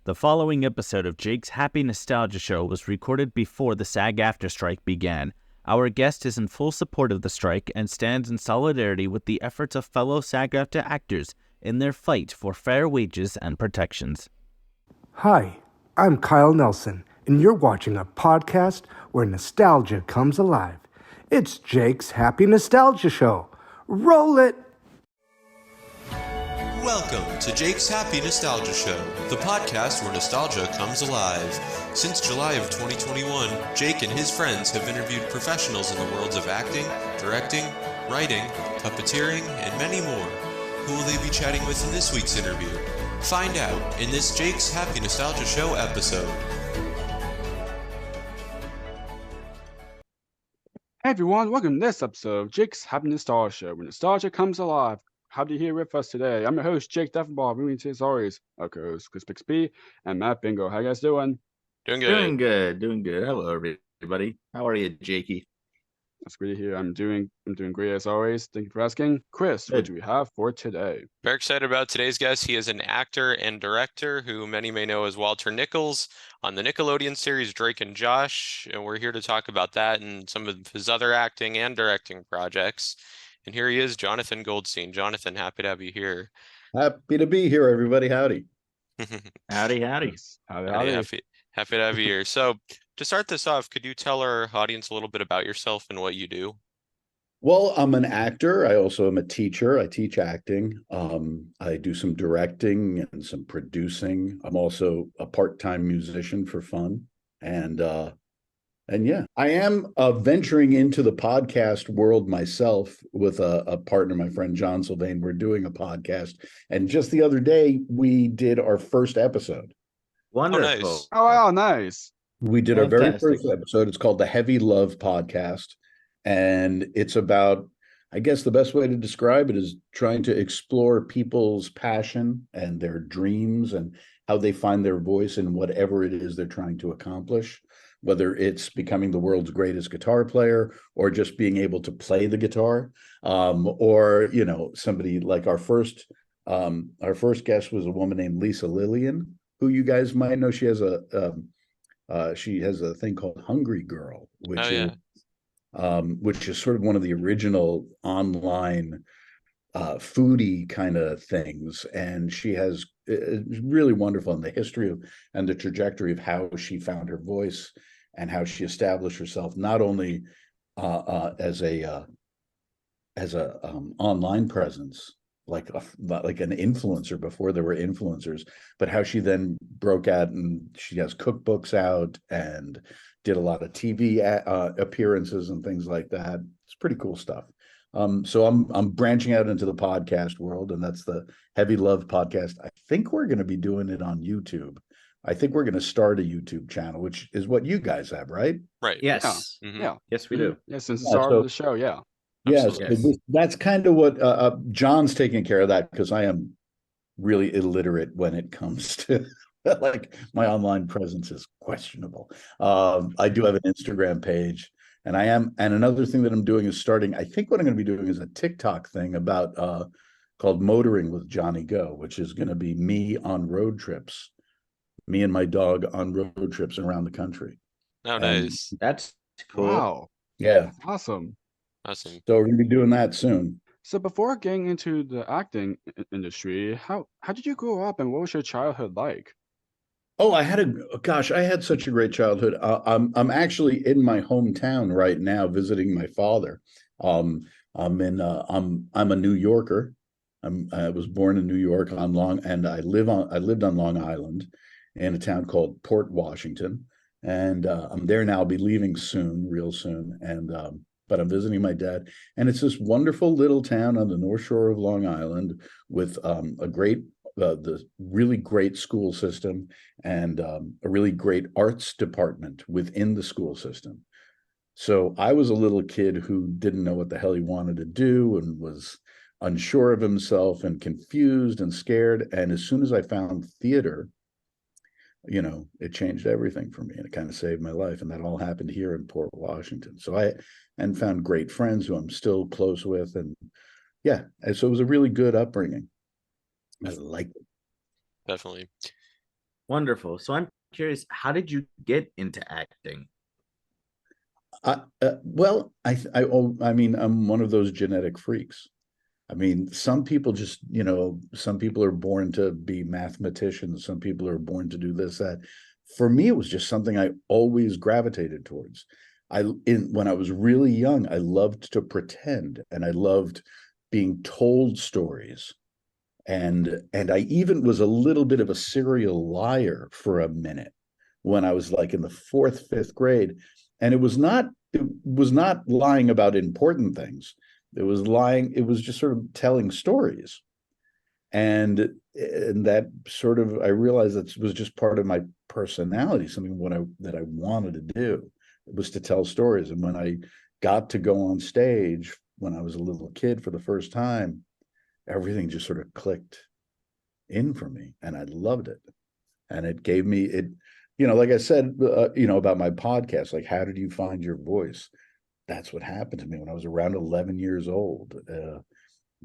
The following episode of Jake's Happy Nostalgia Show was recorded before the SAG-AFTRA strike began. Our guest is in full support of the strike and stands in solidarity with the efforts of fellow SAG-AFTRA actors in their fight for fair wages and protections. Hi, I'm Kyle Nelson, and you're watching a podcast where nostalgia comes alive. It's Jake's Happy Nostalgia Show. Roll it! Welcome to Jake's Happy Nostalgia Show, the podcast where nostalgia comes alive. Since July of 2021, Jake and his friends have interviewed professionals in the worlds of acting, directing, writing, puppeteering, and many more. Who will they be chatting with in this week's interview? Find out in this Jake's Happy Nostalgia Show episode. Hey everyone, welcome to this episode of Jake's Happy Nostalgia Show, where nostalgia comes alive. Happy to be here with us today. I'm your host, Jake Deffinbaugh, bringing to as always our co-host, Chris Bixby, and Matt Bingel. How you guys doing? Doing good. Doing good. Hello, everybody. How are you, Jakey? That's great to hear. I'm doing great as always. Thank you for asking. Chris, what do we have for today? Very excited about today's guest. He is an actor and director who many may know as Walter Nichols on the Nickelodeon series Drake and Josh. And we're here to talk about that and some of his other acting and directing projects. And here he is, Jonathan Goldstein. Jonathan, happy to have you here. Happy to be here, everybody. Howdy. Howdy. Howdy. Happy to have you here. So to start this off, could you tell our audience a little bit about yourself and what you do? Well, I'm an actor. I also am a teacher. I teach acting. I do some directing and some producing. I'm also a part-time musician for fun. And yeah, I am venturing into the podcast world myself with a partner, my friend John Sylvain. We're doing a podcast. And just the other day, we did our first episode. Wonderful. Oh, nice. Oh, wow, nice. We did our very Fantastic. first episode. It's called the Heavy Love Podcast. And it's about, I guess the best way to describe it is trying to explore people's passion and their dreams and how they find their voice in whatever it is they're trying to accomplish, whether it's becoming the world's greatest guitar player or just being able to play the guitar, or, you know, somebody like our first guest was a woman named Lisa Lillian, who you guys might know. She has a thing called Hungry Girl, which is sort of one of the original online foodie kind of things, and she has really wonderful in the history of and the trajectory of how she found her voice and how she established herself not only as a online presence, like an influencer before there were influencers, but how she then broke out and she has cookbooks out and did a lot of TV appearances and things like that. It's pretty cool stuff. So I'm branching out into the podcast world, and that's the Heavy Love Podcast. I think we're going to be doing it on YouTube. I think we're going to start a YouTube channel, which is what you guys have, right? Right. Yes. Yeah. Mhm. Yeah. Yes, we do. Yeah, since the start of the show, yeah. Yes, Absolutely. that's kind of what John's taking care of that, because I am really illiterate when it comes to like my online presence is questionable. I do have an Instagram page, and another thing that I'm doing is I think what I'm going to be doing is a TikTok thing about called Motoring with Johnny Go, which is going to be me on road trips, me and my dog on road trips around the country. Oh, nice. That's cool. Wow. Yeah. Awesome. Awesome. So we're going to be doing that soon. So before getting into the acting industry, how did you grow up and what was your childhood like? Oh, I had such a great childhood. I'm actually in my hometown right now visiting my father. I'm a New Yorker. I was born in New York and I lived on Long Island in a town called Port Washington, and I'm there now. I'll be leaving soon, real soon, and but I'm visiting my dad, and it's this wonderful little town on the North Shore of Long Island with the really great school system and a really great arts department within the school system. So I was a little kid who didn't know what the hell he wanted to do and was unsure of himself and confused and scared. And as soon as I found theater, you know, it changed everything for me, and it kind of saved my life. And that all happened here in Port Washington. So I found great friends who I'm still close with. And yeah, and so it was a really good upbringing. I liked it. Definitely. Wonderful. So I'm curious, how did you get into acting? Well, I mean, I'm one of those genetic freaks. I mean, some people just, some people are born to be mathematicians. Some people are born to do this, that. For me, it was just something I always gravitated towards. When I was really young, I loved to pretend, and I loved being told stories. And I even was a little bit of a serial liar for a minute when I was like in the fourth, fifth grade. And it was not lying about important things. It was just sort of telling stories. And that sort of, I realized that was just part of my personality, something that I wanted to do. It was to tell stories. And when I got to go on stage when I was a little kid for the first time, everything just sort of clicked in for me, and I loved it. And it gave me like I said, about my podcast, like, how did you find your voice? That's what happened to me when I was around 11 years old. I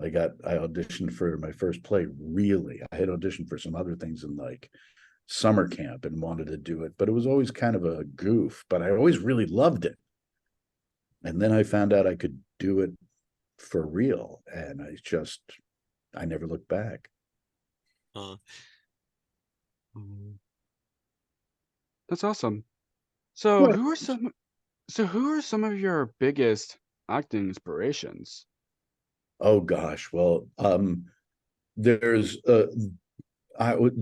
auditioned for my first play. Really, I had auditioned for some other things in like summer camp and wanted to do it, but it was always kind of a goof, but I always really loved it. And then I found out I could do it for real, and I never looked back. That's awesome. So who are some of your biggest acting inspirations? Oh gosh, well, there's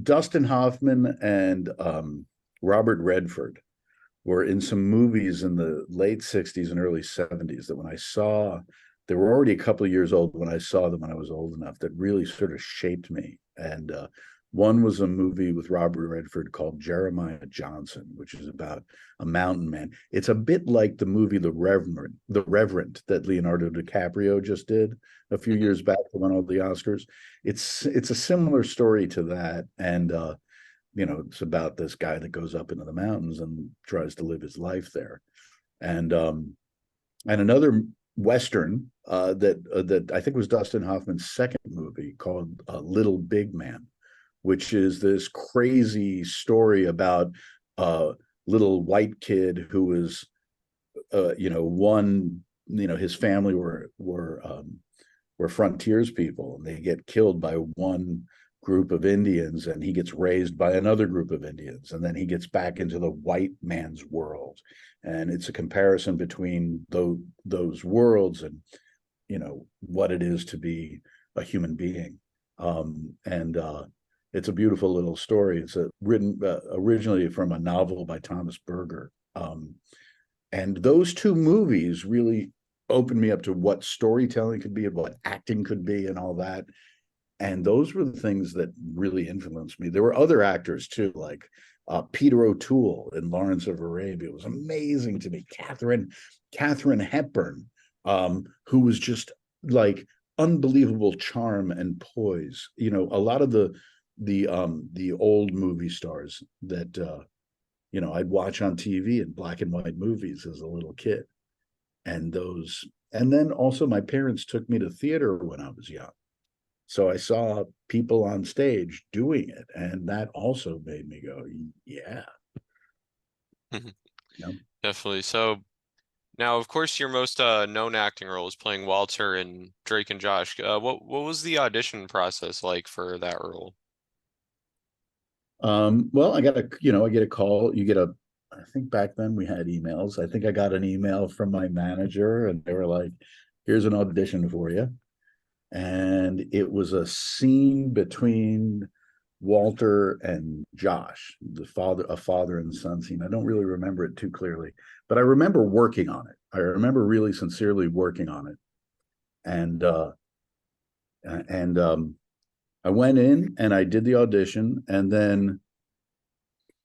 Dustin Hoffman and Robert Redford were in some movies in the late 60s and early 70s that when I saw, they were already a couple of years old when I saw them when I was old enough, that really sort of shaped me. And one was a movie with Robert Redford called Jeremiah Johnson, which is about a mountain man. It's a bit like the movie The Reverend that Leonardo DiCaprio just did a few years back that won all the Oscars. It's a similar story to that. And it's about this guy that goes up into the mountains and tries to live his life there. And another Western that I think was Dustin Hoffman's second movie called Little Big Man, which is this crazy story about a little white kid who was, his family were frontiers people, and they get killed by one group of Indians, and he gets raised by another group of Indians, and then he gets back into the white man's world. And it's a comparison between those worlds and, what it is to be a human being. It's a beautiful little story. It's written originally from a novel by Thomas Berger. And those two movies really opened me up to what storytelling could be and what acting could be and all that. And those were the things that really influenced me. There were other actors too, like Peter O'Toole in Lawrence of Arabia. It was amazing to me. Katharine Hepburn, who was just like unbelievable charm and poise. A lot of the old movie stars that I'd watch on TV in black and white movies as a little kid. And then also my parents took me to theater when I was young. So I saw people on stage doing it, and that also made me go, yeah. Definitely. So now, of course, your most known acting role is playing Walter in Drake and Josh. What was the audition process like for that role? Well, I get a call. I think back then we had emails. I think I got an email from my manager, and they were like, here's an audition for you. And it was a scene between Walter and Josh, a father and son scene. I don't really remember it too clearly, but I remember working on it. I remember really sincerely working on it. And I went in and I did the audition, and then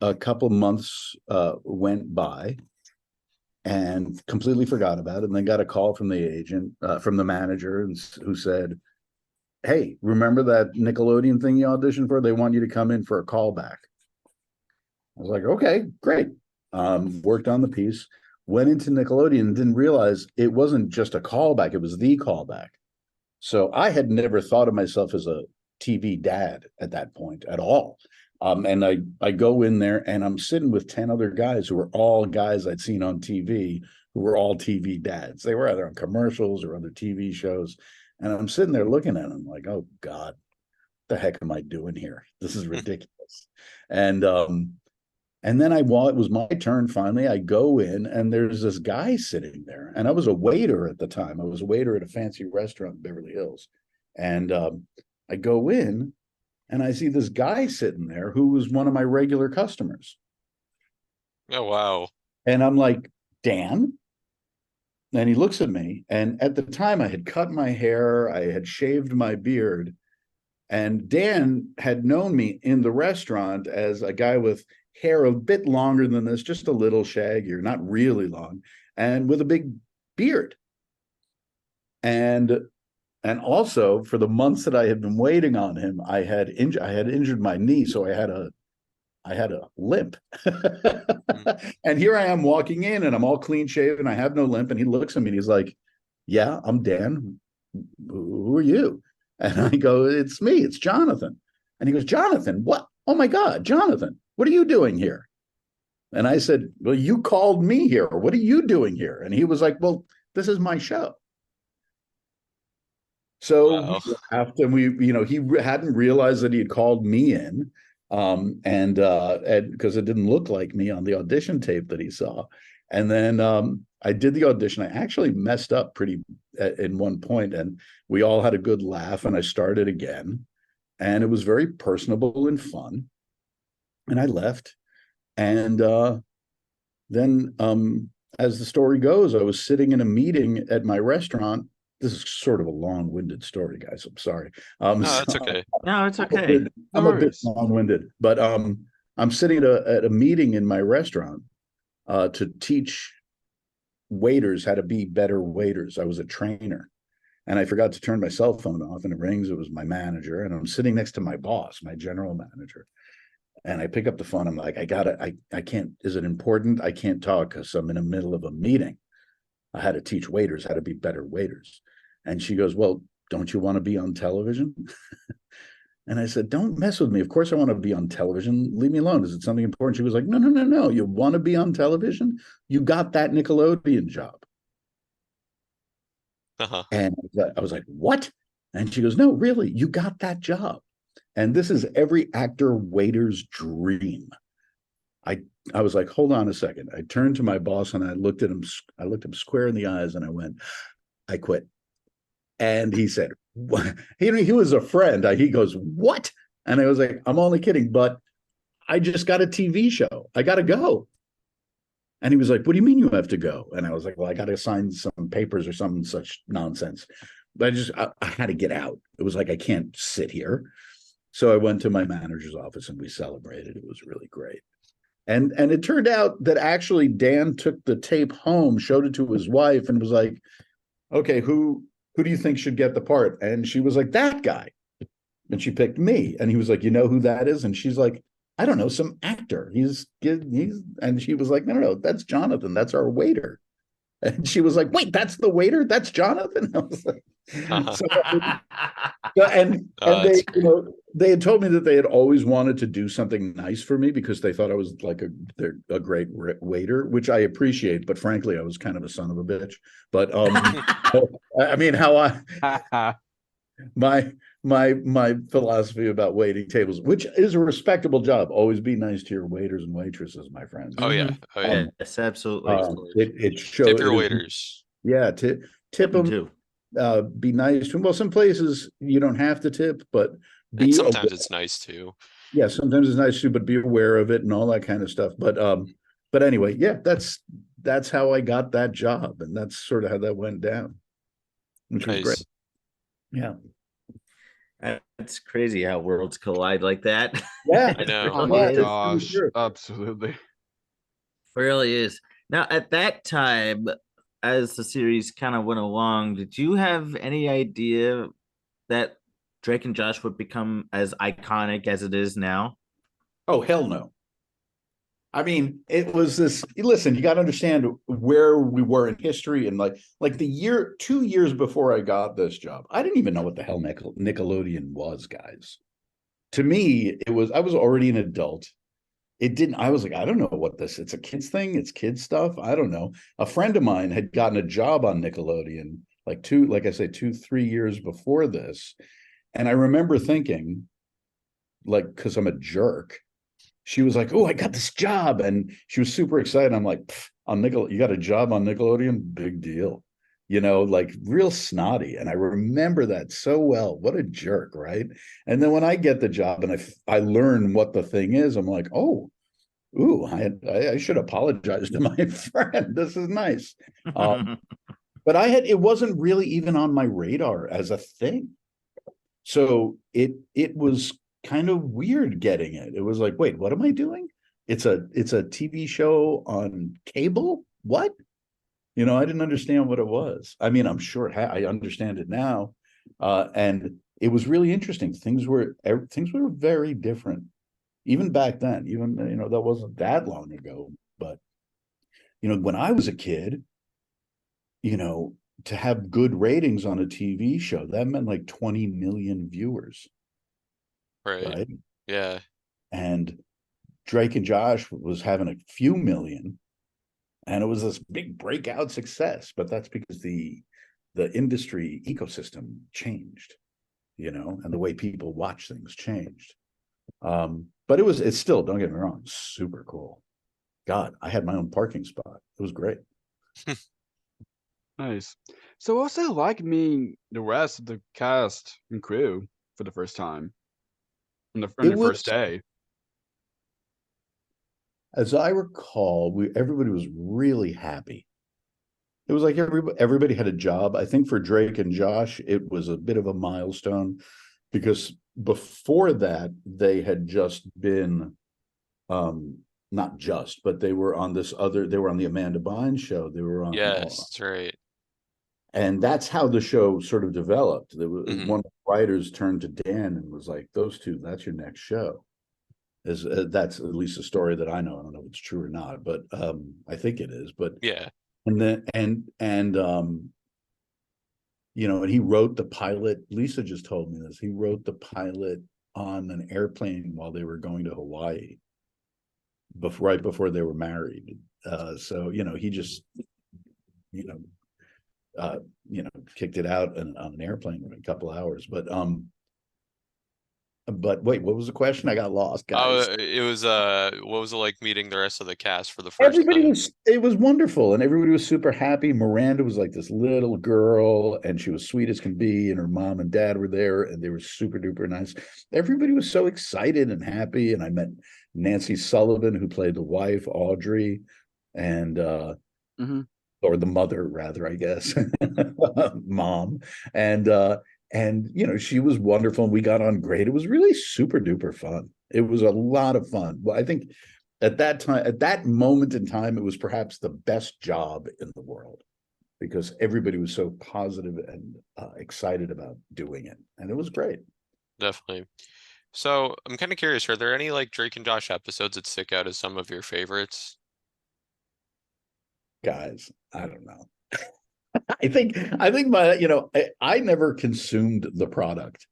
a couple months went by and completely forgot about it, and then got a call from the agent, from the manager, who said, hey, remember that Nickelodeon thing you auditioned for? They want you to come in for a callback. I was like, okay, great. Worked on the piece, went into Nickelodeon, and didn't realize it wasn't just a callback, it was the callback. So I had never thought of myself as a TV dad at that point at all. And I go in there and I'm sitting with 10 other guys who were all guys I'd seen on TV, who were all TV dads. They were either on commercials or other TV shows. And I'm sitting there looking at them like, oh God, the heck am I doing here? This is ridiculous. And then it was my turn finally. I go in and there's this guy sitting there. And I was a waiter at the time. I was a waiter at a fancy restaurant in Beverly Hills. And I go in and I see this guy sitting there who was one of my regular customers. Oh, wow. And I'm like, Dan? And he looks at me. And at the time I had cut my hair, I had shaved my beard. And Dan had known me in the restaurant as a guy with hair a bit longer than this, just a little shaggier, not really long, and with a big beard. And also for the months that I had been waiting on him, I had injured my knee, so I had a limp. And here I am walking in and I'm all clean shaven, I have no limp, and he looks at me and he's like, yeah, I'm Dan. Who are you? And I go, it's me, it's Jonathan. And he goes, Jonathan, what? Oh my God, Jonathan, what are you doing here? And I said, well, you called me here. What are you doing here? And he was like, well, this is my show. So Wow. after he hadn't realized that he had called me in, and because it didn't look like me on the audition tape that he saw. And then I did the audition. I actually messed up pretty in one point, and we all had a good laugh, and I started again, and it was very personable and fun. And I left, and then as the story goes, I was sitting in a meeting at my restaurant. This is sort of a long-winded story, guys. I'm sorry. No, that's okay. No, it's okay. I'm a bit long-winded, but I'm sitting at a meeting in my restaurant to teach waiters how to be better waiters. I was a trainer, and I forgot to turn my cell phone off, and it rings. It was my manager, and I'm sitting next to my boss, my general manager. And I pick up the phone. I'm like, I can't, is it important? I can't talk because I'm in the middle of a meeting. I had to teach waiters how to be better waiters. And she goes, well, don't you want to be on television? And I said, don't mess with me. Of course I want to be on television. Leave me alone. Is it something important? She was like, no. You want to be on television? You got that Nickelodeon job. Uh-huh. And I was like, what? And she goes, no, really, you got that job. And this is every actor waiter's dream. I was like, hold on a second. I turned to my boss and I looked him square in the eyes and I went, I quit. And he said, what? He was a friend. He goes, what? And I was like, I'm only kidding, but I just got a TV show. I got to go. And he was like, what do you mean you have to go? And I was like, well, I got to sign some papers or some such nonsense. But I had to get out. It was like, I can't sit here. So I went to my manager's office and we celebrated. It was really great. And it turned out that actually Dan took the tape home, showed it to his wife, and was like, okay, who do you think should get the part? And she was like, that guy. And she picked me. And he was like, you know who that is? And she's like, I don't know, some actor. He's and she was like, no, that's Jonathan. That's our waiter. And she was like, wait, that's the waiter? That's Jonathan? I was like, they had told me that they had always wanted to do something nice for me because they thought I was like a great waiter, which I appreciate. But frankly, I was kind of a son of a bitch. But I mean, my philosophy about waiting tables, which is a respectable job, always be nice to your waiters and waitresses, my friends. Oh yeah. Yes, absolutely. It shows. Tip your waiters. Yeah, tip them too. Be nice to them. Well, some places you don't have to tip, but Sometimes it's nice too. Yeah, sometimes it's nice too, but be aware of it and all that kind of stuff. But anyway, yeah, that's how I got that job, and that's sort of how that went down, which was great. Yeah. It's crazy how worlds collide like that. Yeah, I know. Oh my gosh, absolutely. Really is. Now, at that time, as the series kind of went along, did you have any idea that Drake and Josh would become as iconic as it is now? Oh, hell no. I mean, it was this. Listen, you got to understand where we were in history, and like the 2 years before I got this job, I didn't even know what the hell Nickelodeon was, guys. to me, I was already an adult. I was like, I don't know what it's a kids thing. It's kids stuff. I don't know. A friend of mine had gotten a job on Nickelodeon, like I say, 2-3 years before this. And I remember thinking, like, because I'm a jerk, she was like, "Oh, I got this job," and she was super excited. I'm like, "On you got a job on Nickelodeon? Big deal." Like real snotty. And I remember that so well. What a jerk, right? And then when I get the job and I learn what the thing is, I'm like, "Oh, ooh, I should apologize to my friend. This is nice." But it wasn't really even on my radar as a thing. So it was kind of weird getting it. It was like, wait, what am I doing? It's a TV show on cable? What? I didn't understand what it was. I mean, I'm sure I understand it now. And it was really interesting. Things were very different. Even back then, that wasn't that long ago. But, when I was a kid, to have good ratings on a TV show, that meant like 20 million viewers. Right. Yeah. And Drake and Josh was having a few million, and it was this big breakout success. But that's because the industry ecosystem changed, and the way people watch things changed. But it's still, don't get me wrong, super cool. God, I had my own parking spot. It was great. Nice. So what's it like meeting the rest of the cast and crew for the first time on the first day? As I recall, everybody was really happy. It was like everybody had a job. I think for Drake and Josh, it was a bit of a milestone because before that, they had just been, not just, but they were on they were on the Amanda Bynes show. They were on. Yes, that's right. And that's how the show sort of developed. There was one of the writers turned to Dan and was like, "Those two, that's your next show." That's at least a story that I know. I don't know if it's true or not, but I think it is. But yeah, and he wrote the pilot. Lisa just told me this. He wrote the pilot on an airplane while they were going to Hawaii, right before they were married. So he just kicked it out on an airplane in a couple of hours. But wait, what was the question? I got lost, guys. it was what was it like meeting the rest of the cast for the first time? It was wonderful, and everybody was super happy. Miranda was like this little girl, and she was sweet as can be, and her mom and dad were there, and they were super duper nice. Everybody was so excited and happy, and I met Nancy Sullivan, who played the wife, Audrey, and or the mother, rather, I guess, mom, and she was wonderful, and we got on great. It was really super duper fun. It was a lot of fun. Well, I think at that moment in time, it was perhaps the best job in the world because everybody was so positive and excited about doing it, and it was great. Definitely. So I'm kind of curious, are there any like Drake and Josh episodes that stick out as some of your favorites? Guys, I don't know. I think I never consumed the product,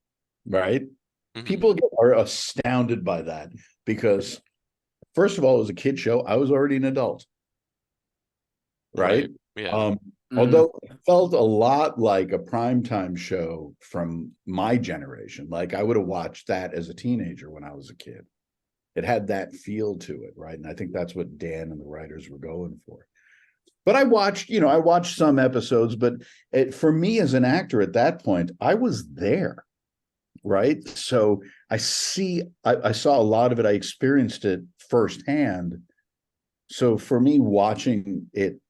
right? People are astounded by that because, first of all, it was a kid show. I was already an adult, right? Yeah. Although it felt a lot like a primetime show from my generation. Like I would have watched that as a teenager when I was a kid. It had that feel to it, right? And I think that's what Dan and the writers were going for. But I watched some episodes, but for me as an actor at that point, I was there, right? So I saw a lot of it. I experienced it firsthand. So for me, watching it,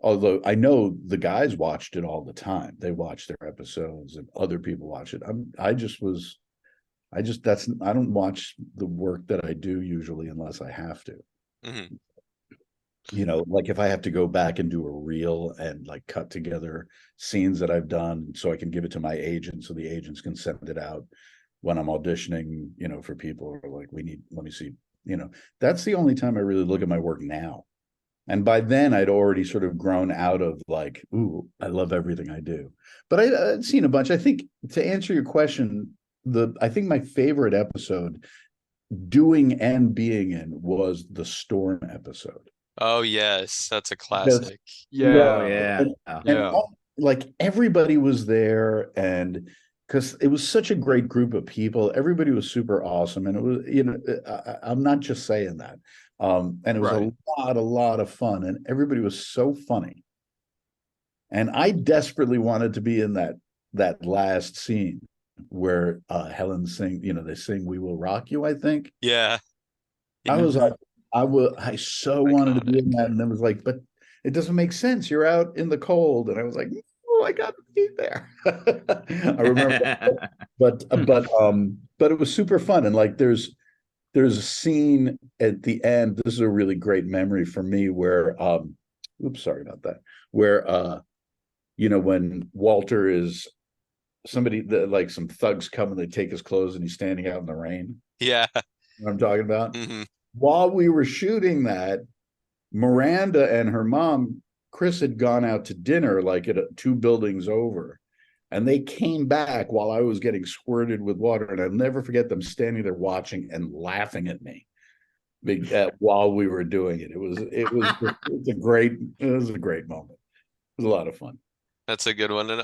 although I know the guys watched it all the time, they watched their episodes and other people watch it. I don't watch the work that I do usually unless I have to. Like if I have to go back and do a reel and like cut together scenes that I've done so I can give it to my agent so the agents can send it out when I'm auditioning, for people who are like, let me see, that's the only time I really look at my work now. And by then I'd already sort of grown out of like, ooh, I love everything I do. But I'd seen a bunch. I think to answer your question, I think my favorite episode, doing and being in, was the storm episode. Oh yes, that's a Because classic. Oh Yeah. yeah. and like everybody was there, and because it was such a great group of people, everybody was super awesome, and it was, I'm not just saying that, and it was Right. a lot of fun, and everybody was so funny, and I desperately wanted to be in that last scene where Helen sing, they sing "We Will Rock You," I think. Yeah. I was Mhm. like, I so wanted to be in Iconic. that, and then was like, but it doesn't make sense. You're out in the cold, and I was like, oh, I got to be there. I remember, but it was super fun, and like there's a scene at the end. This is a really great memory for me where, oops, sorry about that. Where, when Walter is like some thugs come and they take his clothes and he's standing out in the rain. Yeah. You know what I'm talking about? Hmm. While we were shooting that, Miranda and her mom, Chris, had gone out to dinner like at two buildings over. And they came back while I was getting squirted with water. And I'll never forget them standing there watching and laughing at me while we were doing it. It was a great moment. It was a lot of fun. That's a good one. And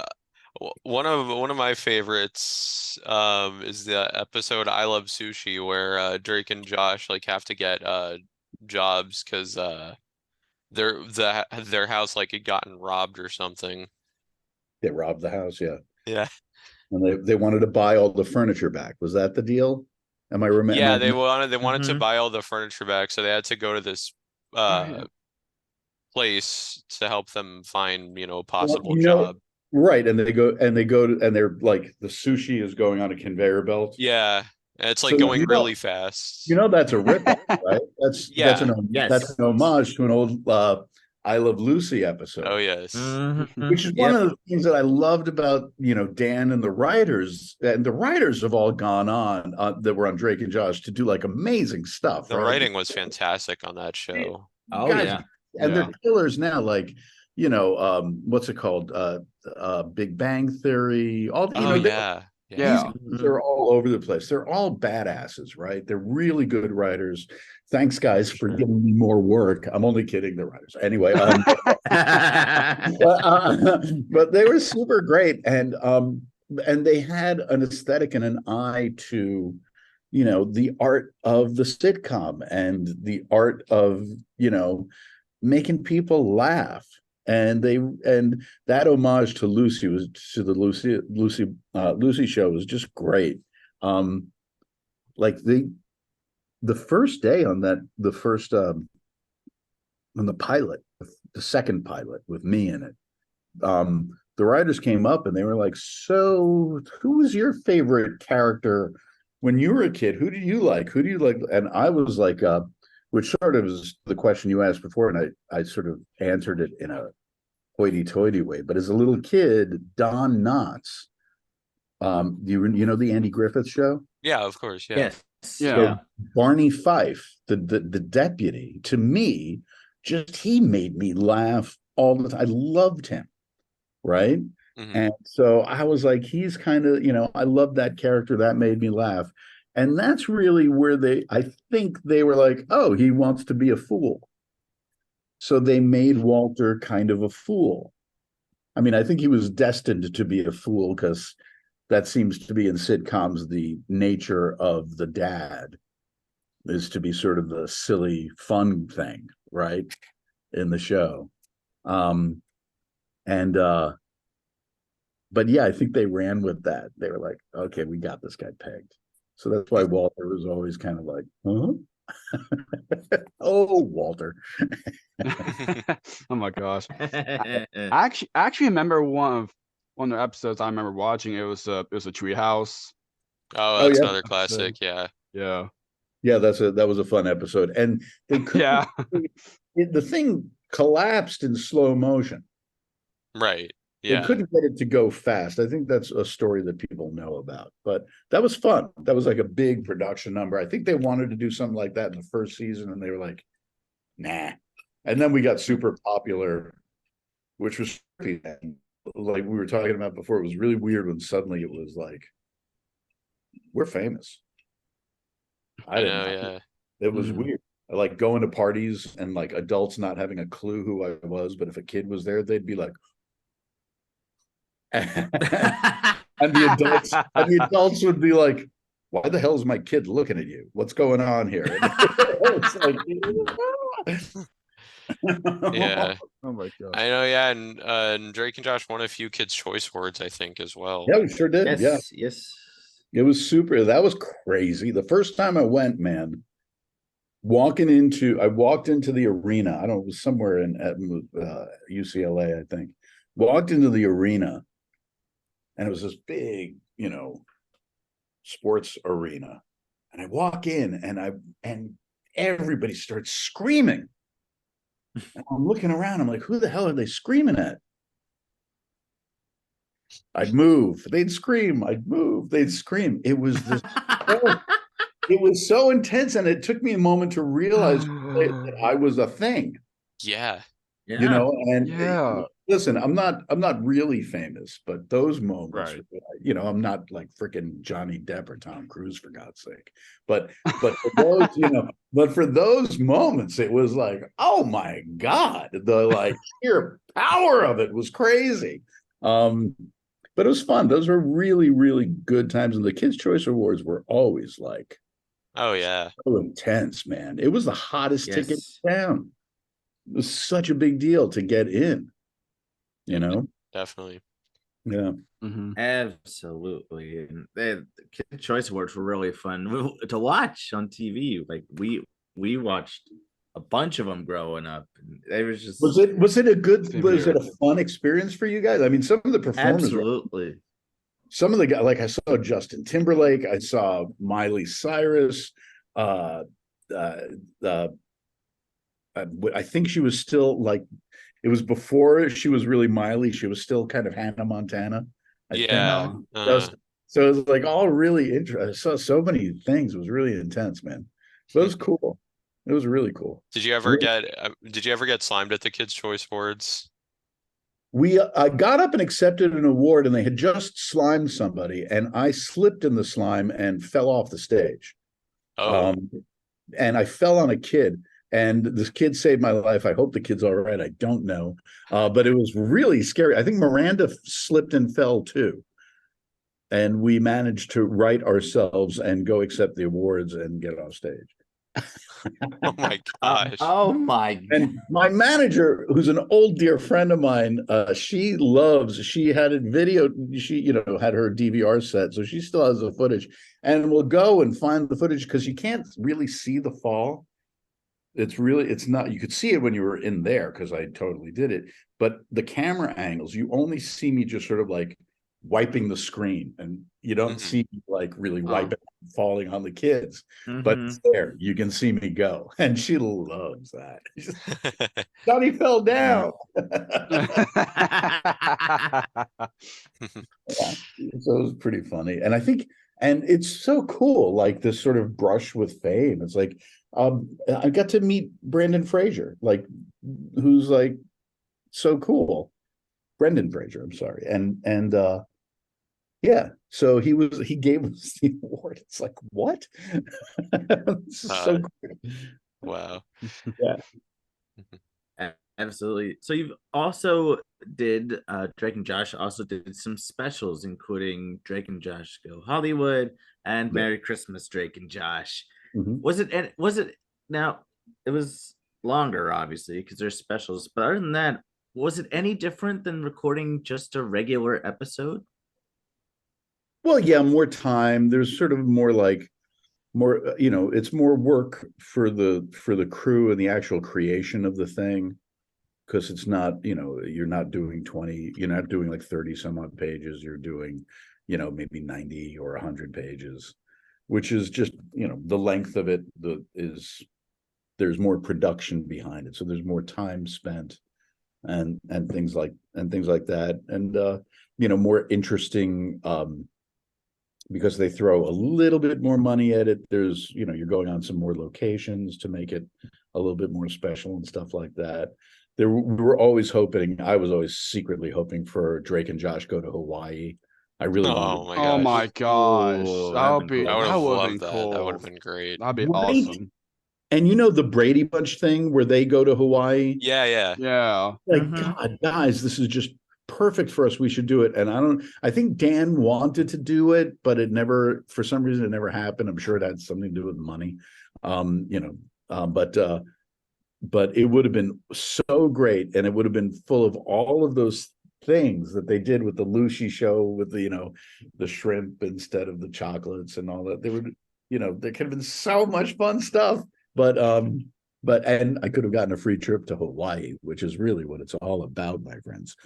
one of my favorites is the episode I Love Sushi, where Drake and Josh like have to get jobs because their house like had gotten robbed or something. They robbed the house, yeah. Yeah. And they wanted to buy all the furniture back. Was that the deal? Am I Yeah, remember? they wanted to Mhm. buy all the furniture back, so they had to go to this Oh yeah. place to help them find, a Well, possible job. right, and they're like, the sushi is going on a conveyor belt. Yeah. And it's So like going really fast. that's a ripoff, right? That's Yeah. that's an homage to an old I Love Lucy episode. Oh yes. Mhm. Which is one of the things that I loved about, Dan and the writers have all gone on that were on Drake and Josh to do like amazing stuff. The Right? writing was fantastic on that show. Oh Guys, yeah. and Yeah. they're killers now. Like, what's it called? Big Bang Theory. All Oh yeah. yeah. Yeah. They're all over the place. They're all badasses, right? They're really good writers. Thanks, guys, for giving me more work. I'm only kidding, the writers. Anyway, but they were super great, and they had an aesthetic and an eye to, the art of the sitcom and the art of, making people laugh. And that homage to Lucy was to the Lucy show was just great. Like the first day on the first on the pilot, the second pilot with me in it, the writers came up and they were like, so who was your favorite character when you were a kid? Who do you like? And I was like, which sort of is the question you asked before, and I sort of answered it in a hoity-toity way. But as a little kid, Don Knotts, you know the Andy Griffith Show? Yeah, of course. Yeah. Yes. Yeah. So Barney Fife, the deputy, to me, he made me laugh all the time. I loved him, right? Mhm. And so I was like, he's kind of, I love that character. That made me laugh. And that's really where I think they were like, oh, he wants to be a fool. So they made Walter kind of a fool. I mean, I think he was destined to be a fool because that seems to be in sitcoms the nature of the dad, is to be sort of the silly, fun thing, right? In the show. But yeah, I think they ran with that. They were like, okay, we got this guy pegged. So that's why Walter was always kind of like, huh? Oh, Walter. Oh my gosh. I actually remember one of the episodes I remember watching. It was a Treehouse. Oh, that's yeah. another classic. Yeah. Yeah. Yeah, that was a fun episode. And they Yeah. the thing collapsed in slow motion. Right. They Yeah. couldn't get it to go fast. I think that's a story that people know about. But that was fun. That was like a big production number. I think they wanted to do something like that in the first season, and they were like, nah. And then we got super popular, which was like we were talking about before. It was really weird when suddenly it was like we're famous. I didn't know, know. yeah. It was weird. I like going to parties and like adults not having a clue who I was, but if a kid was there, they'd be like, and the adults would be like, why the hell is my kid looking at you? What's going on here? It's like, Yeah. Oh my god. I know, yeah, and Drake and Josh won a few Kids' Choice Awards, I think, as well. Yeah, we sure did. Yeah. Yes. It was super. That was crazy. The first time I went, man, I walked into the arena. I don't know, it was somewhere at UCLA, I think. Walked into the arena, and it was this big, sports arena. And I walk in, and everybody starts screaming. And I'm looking around. I'm like, who the hell are they screaming at? I'd move. They'd scream. I'd move. They'd scream. It was this. It was so intense, and it took me a moment to realize that I was a thing. Yeah. And listen, I'm not really famous, but those moments, Right. I'm not like freaking Johnny Depp or Tom Cruise, for God's sake. But for those, but for those moments, it was like, oh my God, the like sheer power of it was crazy. But it was fun. Those were really, really good times. And the Kids' Choice Awards were always like, Oh, yeah. so intense, man. It was the hottest ticket in town. It was such a big deal to get in, Definitely. Yeah. Absolutely. And the Kids' Choice Awards were really fun to watch on TV. Like we watched a bunch of them growing up. And they was just was it a fun experience for you guys? I mean, some of the performers absolutely. Some of the guys, like I saw Justin Timberlake, I saw Miley Cyrus. I think she was still like, it was before she was really Miley. She was still kind of Hannah Montana. I think. So it was like all really interesting. I saw so many things. It was really intense, man. So it was cool. It was really cool. Did you ever get slimed at the Kids' Choice Awards? I got up and accepted an award, and they had just slimed somebody, and I slipped in the slime and fell off the stage. And I fell on a kid, and this kid saved my life. I hope the kid's all right. I don't know, but it was really scary. I think Miranda slipped and fell too, and we managed to right ourselves and go accept the awards and get off stage. Oh my gosh. Oh my God. And my manager, who's an old dear friend of mine, she had it videoed. She, had her DVR set, so she still has the footage, and we'll go and find the footage because you can't really see the fall. It's not, you could see it when you were in there because I totally did it, but the camera angles, you only see me just sort of like wiping the screen, and you don't see me like really wiping, falling on the kids. But it's there, you can see me go, and she loves that. Johnny fell down. So it was pretty funny, and I think, and it's so cool, like this sort of brush with fame. It's like, I got to meet Brandon Fraser, like, who's like so cool. Brendan Fraser, I'm sorry. And yeah, so he gave us the award. It's like, what? This is so cool. Wow. Yeah. Absolutely. So you've also did Drake and Josh also did some specials, including Drake and Josh Go Hollywood and Merry Christmas, Drake and Josh. Was it now it was longer, obviously, because there's specials, but other than that, was it any different than recording just a regular episode? Well, yeah, more time. There's sort of more, it's more work for the crew and the actual creation of the thing, because it's not, you're not doing like 30 some odd pages. You're doing, maybe 90 or 100 pages, which is just, the length of it there's more production behind it. So there's more time spent and things like that. And, more interesting, because they throw a little bit more money at it. There's, you're going on some more locations to make it a little bit more special and stuff like that. I was always secretly hoping for Drake and Josh Go to Hawaii. I really Oh wanted. my Oh my gosh. gosh. Ooh, That that'd would been be I cool. would that have would have been loved that. That would have cool. been great. That'd be Right. awesome. And you know the Brady Bunch thing where they go to Hawaii? Yeah, yeah. Yeah. Like, Mhm. God, guys, this is just perfect for us. We should do it. And I think Dan wanted to do it, but it never, for some reason, it never happened. I'm sure it had something to do with money. You know, but it would have been so great. And it would have been full of all of those things that they did with the Lucy show with the, the shrimp instead of the chocolates and all that. They would, there could have been so much fun stuff. And I could have gotten a free trip to Hawaii, which is really what it's all about, my friends.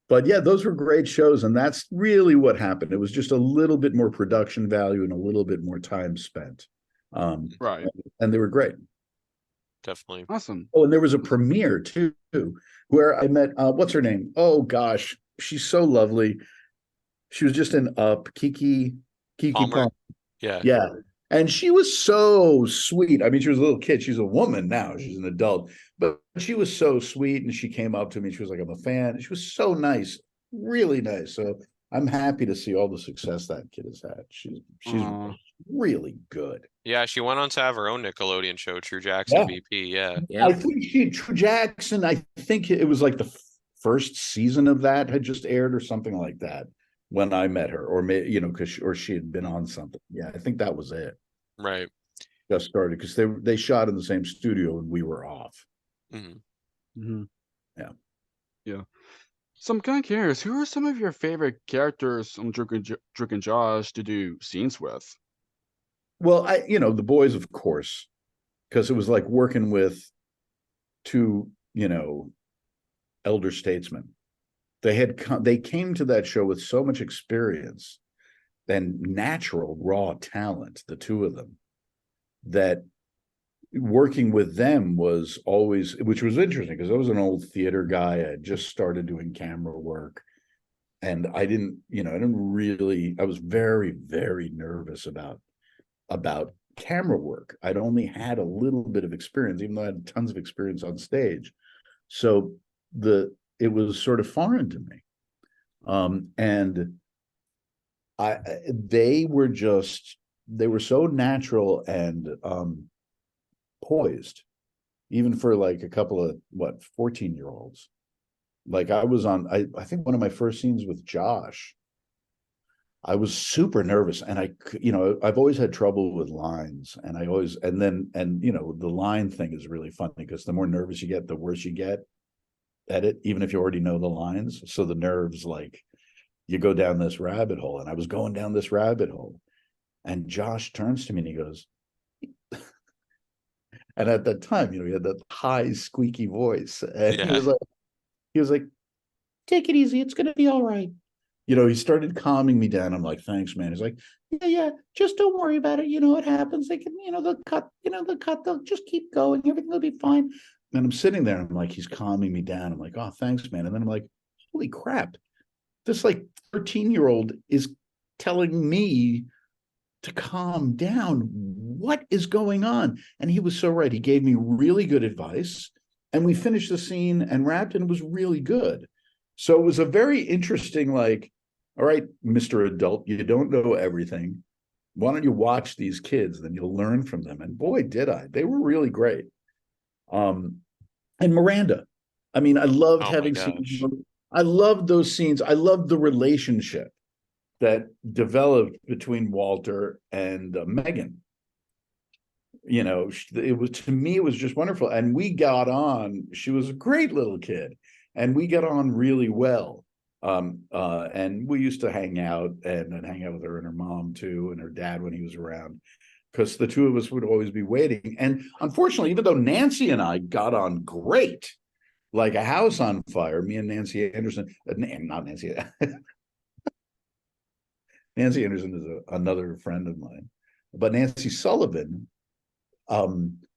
But yeah, those were great shows, and that's really what happened. It was just a little bit more production value and a little bit more time spent. Right. And they were great. Definitely. Awesome. Oh, and there was a premiere too, where I met what's her name? Oh gosh, she's so lovely. She was just in Up, Kiki Palmer? Palmer. Yeah. Yeah. And she was so sweet. I mean, she was a little kid. She's a woman now. She's an adult. But she was so sweet. And she came up to me. She was like, I'm a fan. She was so nice. Really nice. So I'm happy to see all the success that kid has had. She's really good. Yeah, she went on to have her own Nickelodeon show, True Jackson VP. Yeah. I think True Jackson, I think it was like the first season of that had just aired or something like that when I met her, or because she had been on something. Yeah, I think that was it. Right. Just started because they shot in the same studio and we were off. Yeah. So I'm kind of curious, who are some of your favorite characters on Drake and Josh to do scenes with? Well, the boys, of course, because it was like working with two, elder statesmen. They came to that show with so much experience and natural raw talent, the two of them, that working with them was always, which was interesting because I was an old theater guy. I had just started doing camera work, and I was very, very nervous about camera work. I'd only had a little bit of experience, even though I had tons of experience on stage. So it was sort of foreign to me. And they were so natural and poised, even for like a couple of 14-year-olds. Like I was on, I think one of my first scenes with Josh, I was super nervous, and I've always had trouble with lines, and the line thing is really funny because the more nervous you get, the worse you get at it, even if you already know the lines. So the nerves, like, you go down this rabbit hole, and I was going down this rabbit hole, and Josh turns to me and he goes, and at that time, he had that high squeaky voice, and Yeah. he was like, take it easy, it's gonna be all right. He started calming me down. I'm like, thanks, man. He's like, yeah, just don't worry about it. It happens. They can, they'll cut, they'll just keep going. Everything will be fine. And I'm sitting there and I'm like, he's calming me down. I'm like, oh, thanks, man. And then I'm like, holy crap. This 13-year-old is telling me to calm down. What is going on? And he was so right. He gave me really good advice. And we finished the scene and wrapped, and it was really good. So it was a very interesting, all right, Mr. Adult, you don't know everything. Why don't you watch these kids? Then you'll learn from them. And boy, did I. They were really great. And Miranda. I mean, I loved having scenes. I loved those scenes. I loved the relationship that developed between Walter and Megan. It was, to me, it was just wonderful. And we got on. She was a great little kid, and we got on really well. And we used to hang out and hang out with her and her mom too, and her dad when he was around, because the two of us would always be waiting. And unfortunately, even though Nancy and I got on great, like a house on fire, me and Nancy Anderson, not Nancy, Nancy Anderson is another friend of mine, but Nancy Sullivan,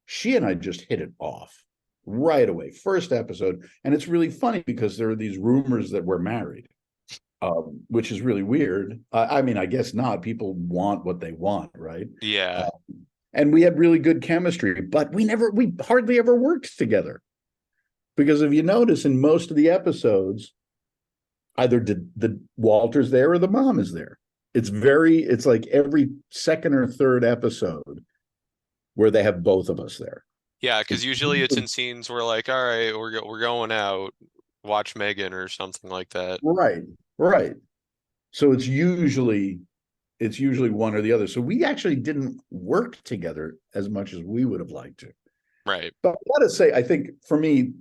she and I just hit it off right away, first episode. And it's really funny because there are these rumors that we're married, which is really weird. I mean, I guess not. People want what they want, right? Yeah. And we had really good chemistry, but we hardly ever worked together. Because if you notice in most of the episodes, either the Walter's there or the mom is there. It's like every second or third episode where they have both of us there. Yeah, because usually it's in scenes where like, all right, we're going out, watch Megan or something like that. Right. So it's usually one or the other. So we actually didn't work together as much as we would have liked to. Right. But I gotta say, I think for me,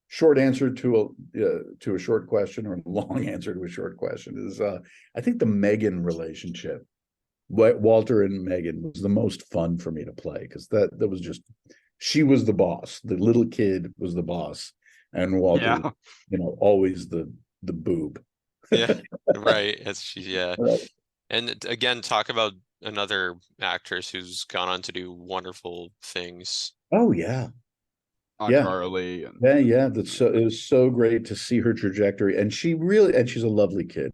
short answer to a short question, or a long answer to a short question, is I think the Megan relationship, Walter and Megan, was the most fun for me to play, because that was just, she was the boss, the little kid was the boss, and Walter, always the boob. Yeah, right. Yeah. Right. And again, talk about another actress who's gone on to do wonderful things. Oh yeah. iCarly. Yeah. It was so great to see her trajectory, and she's a lovely kid,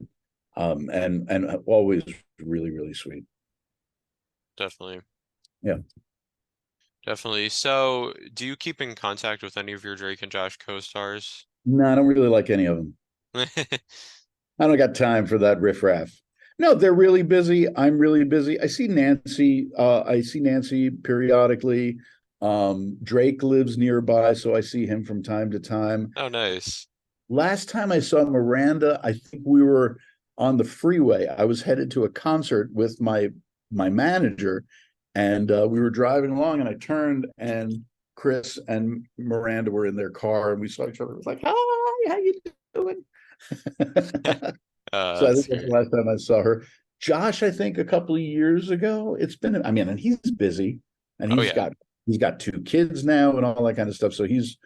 and always really, really sweet. Definitely. Yeah. Definitely. So, do you keep in contact with any of your Drake and Josh co-stars? No, I don't really like any of them. I don't got time for that riffraff. No, they're really busy. I'm really busy. I see Nancy periodically. Drake lives nearby, so I see him from time to time. Oh, nice. Last time I saw Miranda, I think we were on the freeway. I was headed to a concert with my manager, and we were driving along, and I turned, and Chris and Miranda were in their car, and we saw each other. It was like, hi, how you doing? So I think that's the last time I saw her. Josh, I think a couple of years ago. It's been, and he's busy, and he's got 2 kids now and all that kind of stuff. So he's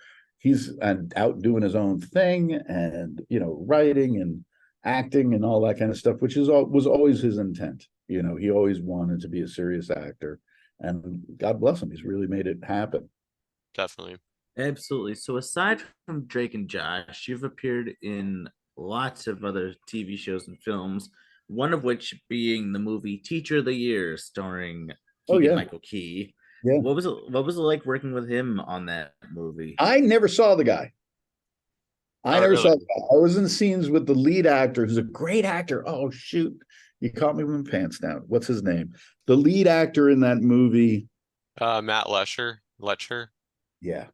out doing his own thing, and writing and acting and all that kind of stuff, which was always his intent. He always wanted to be a serious actor, and God bless him, he's really made it happen. Definitely. Absolutely. So aside from Drake and Josh, you've appeared in lots of other TV shows and films, one of which being the movie Teacher of the Year, starring Michael Key. Yeah. What was it like working with him on that movie? I never saw the guy. I was in scenes with the lead actor, who's a great actor. Oh shoot, you caught me with my pants down. What's his name? The lead actor in that movie. Matt Letcher. Yeah.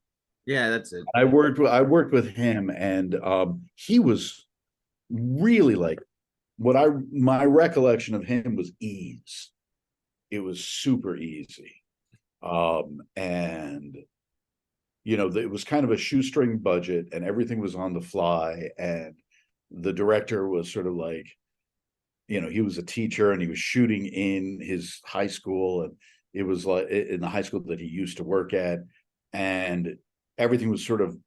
Yeah, that's it. I worked with him, and he was really like, my recollection of him was ease. It was super easy. And it was kind of a shoestring budget, and everything was on the fly, and the director was sort of like, he was a teacher, and he was shooting in his high school, and it was like in the high school that he used to work at, and everything was sort of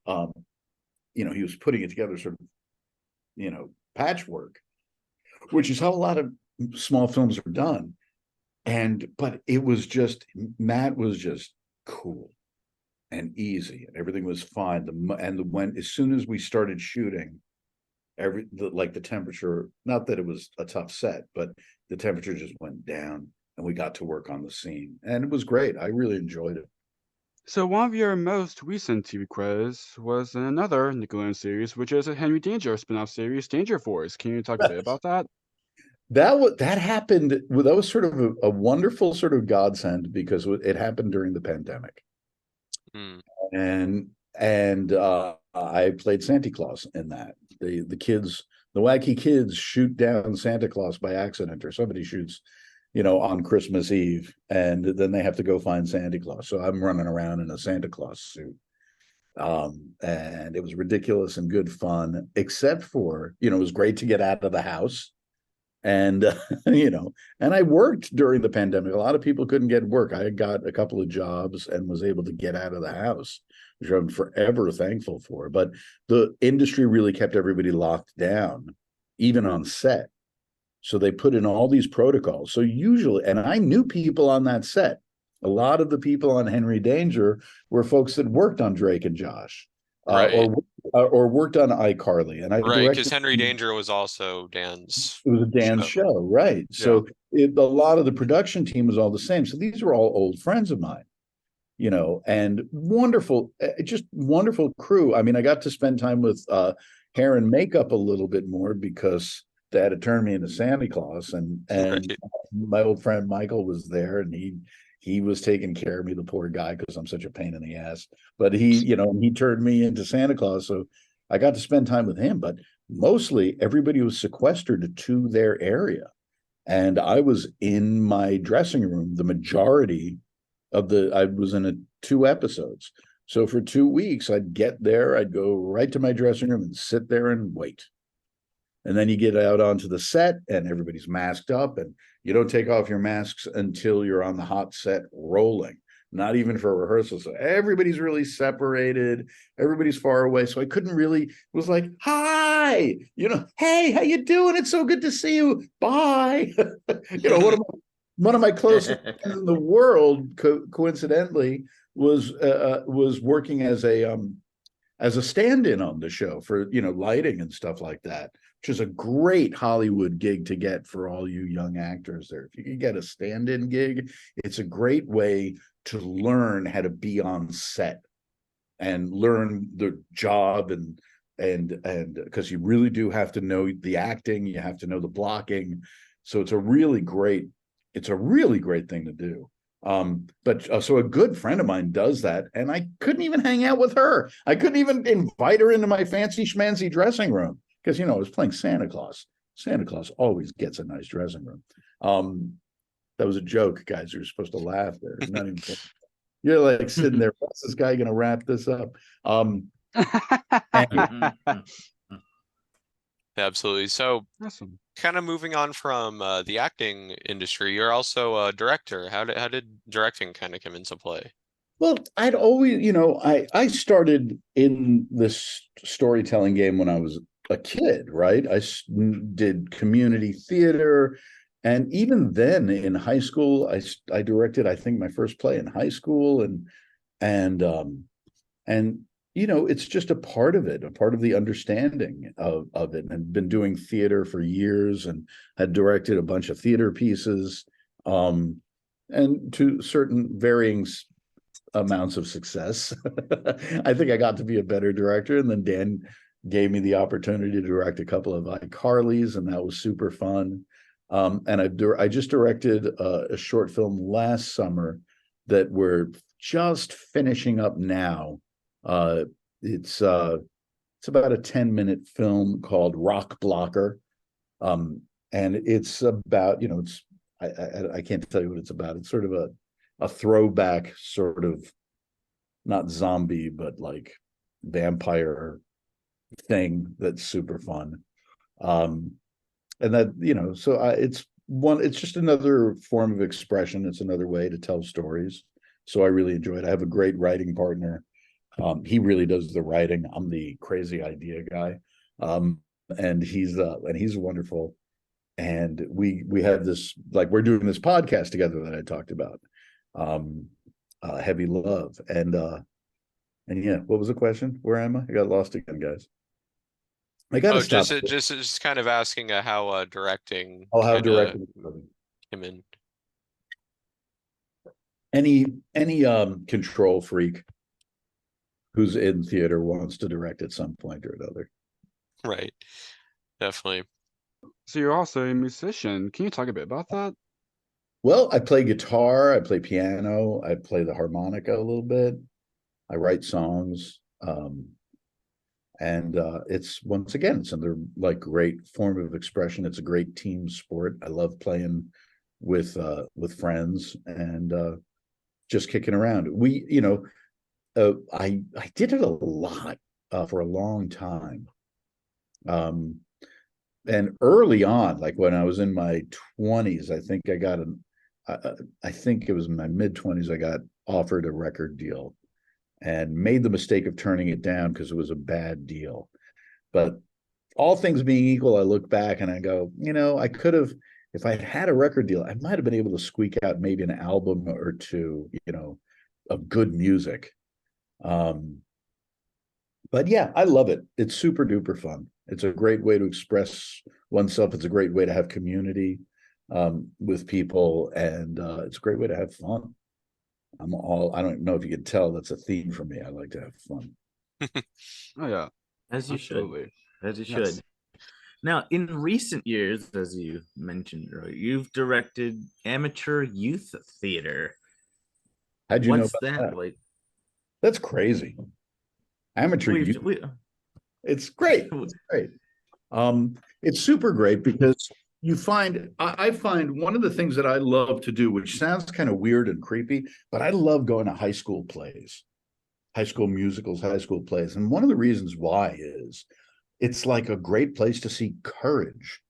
he was putting it together sort of patchwork, which is how a lot of small films are done. But Matt was just cool and easy, and everything was fine. As soon as we started shooting, the temperature, not that it was a tough set, but the temperature just went down, and we got to work on the scene, and it was great. I really enjoyed it. So one of your most recent TV credits was in another Nickelodeon series, which is a Henry Danger spin-off series, Danger Force. Can you talk a bit about that? That happened. That was sort of a wonderful sort of godsend, because it happened during the pandemic. And I played Santa Claus in that. The wacky kids shoot down Santa Claus by accident, or somebody shoots, on Christmas Eve, and then they have to go find Santa Claus. So I'm running around in a Santa Claus suit. And it was ridiculous and good fun, except for, it was great to get out of the house. And, and I worked during the pandemic. A lot of people couldn't get work. I got a couple of jobs and was able to get out of the house, which I'm forever thankful for. But the industry really kept everybody locked down, even on set. So they put in all these protocols. So usually, and I knew people on that set. A lot of the people on Henry Danger were folks that worked on Drake and Josh, right. or worked on iCarly. And because Henry Danger was also Dan's. It was a Dan's show, right? Yeah. So a lot of the production team was all the same. So these were all old friends of mine, and wonderful, just wonderful crew. I mean, I got to spend time with hair and makeup a little bit more because they had to turn me into Santa Claus, and Right. my old friend Michael was there, and he was taking care of me, the poor guy, because I'm such a pain in the ass. But he turned me into Santa Claus, so I got to spend time with him. But mostly everybody was sequestered to their area, and I was in my dressing room the majority I was in 2 episodes. So for 2 weeks, I'd get there, I'd go right to my dressing room and sit there and wait. And then you get out onto the set and everybody's masked up, and you don't take off your masks until you're on the hot set rolling, not even for rehearsal. So everybody's really separated, everybody's far away. So I couldn't really, it was like, hi, hey, how you doing? It's so good to see you. Bye. One of my closest friends in the world, coincidentally, was working as a stand-in on the show for lighting and stuff like that, which is a great Hollywood gig to get for all you young actors there. If you can get a stand-in gig, it's a great way to learn how to be on set and learn the job, and because you really do have to know the acting, you have to know the blocking. So it's a really great thing to do. But so a good friend of mine does that, and I couldn't even hang out with her. I couldn't even invite her into my fancy schmancy dressing room because I was playing Santa Claus. Santa Claus always gets a nice dressing room. That was a joke, guys. You're supposed to laugh there. Not even, you're like sitting there. What's this guy gonna wrap this up? Absolutely. So, Awesome. kind of moving on from the acting industry, you're also a director. How did directing kind of come into play? Well, I'd always, I started in this storytelling game when I was a kid, right? Did community theater, and even then in high school, I directed, I think, my first play in high school, and it's just a part of it, a part of the understanding of it. And I've been doing theater for years and had directed a bunch of theater pieces, and to certain varying amounts of success. I think I got to be a better director, and then Dan gave me the opportunity to direct a couple of iCarlys, and that was super fun. And I just directed a short film last summer that we're just finishing up now. It's about a 10-minute film called Rock Blocker, and it's about I can't tell you what it's about. It's sort of a throwback, sort of not zombie but like vampire thing that's super fun. And that so it's just another form of expression. It's another way to tell stories. So I really enjoy it. I have a great writing partner. He really does the writing. I'm the crazy idea guy. And he's wonderful. And we have this, like, we're doing this podcast together that I talked about, Heavy Love. And yeah, what was the question? Where am I? I got lost again, guys. I gotta stop. Just kind of asking how directing How kinda directing came in. any control freak who's in theater wants to direct at some point or another. Right. Definitely. So you're also a musician. Can you talk a bit about that? Well, I play guitar, I play piano, I play the harmonica a little bit. I write songs. And it's, once again, it's another like great form of expression. It's a great team sport. I love playing with friends and just kicking around. I did it a lot for a long time. And early on, like when I was in my 20s, I think I think it was in my mid-20s, I got offered a record deal and made the mistake of turning it down because it was a bad deal. But all things being equal, I look back and I go, I could have, if I had a record deal, I might have been able to squeak out maybe an album or two, of good music. But yeah, I love it. It's super duper fun. It's a great way to express oneself. It's a great way to have community with people, and it's a great way to have fun. I don't know if you can tell, that's a theme for me. I like to have fun. Oh yeah, As you absolutely. should. As you Yes. should. Now, in recent years, as you mentioned earlier, you've directed amateur youth theater. How'd you know What's about that that? like? That's crazy. Amateur We've, youth. we, It's great. It's great. It's super great because I find one of the things that I love to do, which sounds kind of weird and creepy, but I love going to high school plays, high school musicals, high school plays. And one of the reasons why is it's like a great place to see courage.